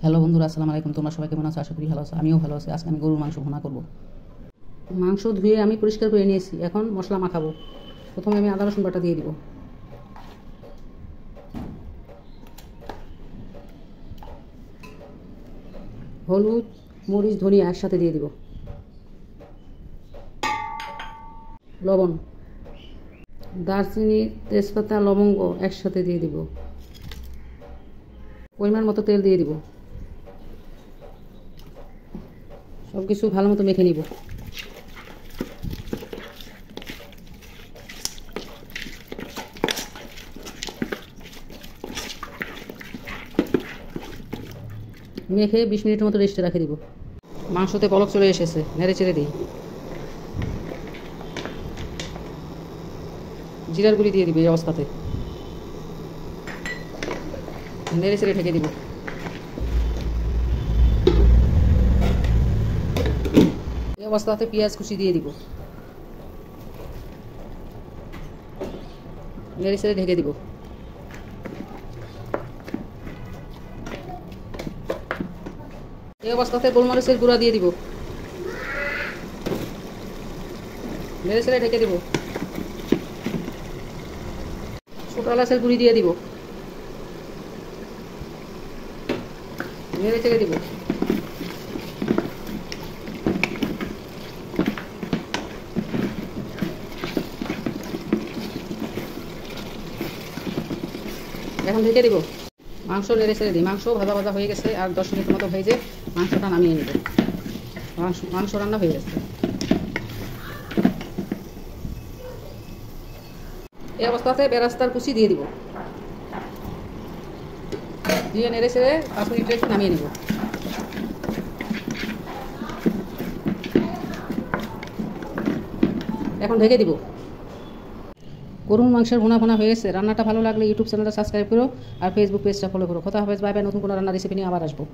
Hello বন্ধুরা, আসসালামু আলাইকুম। তোমরা সবাই কেমন আছো? আশা করি ভালো আছো। আমিও ভালো আছি। আজকে আমি গরুর মাংস ভুনা করব। মাংস ধুয়ে আমি পরিষ্কার করে নিয়েছি। এখন মশলা মাখাবো। প্রথমে আমি আদা রসুন বাটা দিয়ে দিব। হলুদ, মরিচ, ধনিয়া একসাথে দিয়ে দিব। লবণ, দারচিনি, তেজপাতা, লবঙ্গ একসাথে দিয়ে দিব। পরিমাণ মতো তেল দিয়ে দিব। সব কিছু ভালো মতো মেখে নিব। মেখে 20 মিনিটের মতো রেস্টে রেখে দিব। মাংসতে বলক চলে এসেছে, নেড়ে চেড়ে দিই। জিরার গুঁড়ি দিয়ে দিব। এই অবস্থাতে নেড়ে চেড়ে ঢেকে দিব। এই অবস্থাতে পেঁয়াজ কুচি দিয়ে দিব। নেড়ে চেড়ে ঢেকে দিব। এই অবস্থাতে গোলমরিচের গুঁড়া দিয়ে দিব। নেড়ে চেড়ে ঢেকে দিব। ছোট এলাচের গুঁড়ি দিয়ে দিব। নেড়ে চেড়ে দিব। এখন ঢেকে দিব। মাংস নেড়ে ছেড়ে দিই। মাংস ভাজা ভাজা হয়ে গেছে। আর 10 মিনিটের মতো ভেজে মাংসটা নামিয়ে নেব। মাংস রান্না হয়ে গেছে। এই অবস্থাতে বেরাস্তার কুচি দিয়ে দিব। দিয়ে নেড়ে ছেড়ে 5 মিনিট রেখে নামিয়ে নেব। এখন ঢেকে দিব। গরুর মাংসের ভুনা ভুনা হয়ে গেছে। রান্নাটা ভালো লাগলে ইউটিউব চ্যানেলটা সাবস্ক্রাইব করো আর ফেসবুক পেজটা ফলো করো। কথা হবে, বাই বাই। নতুন কোনো রান্নার রেসিপি নিয়ে আবার আসবো।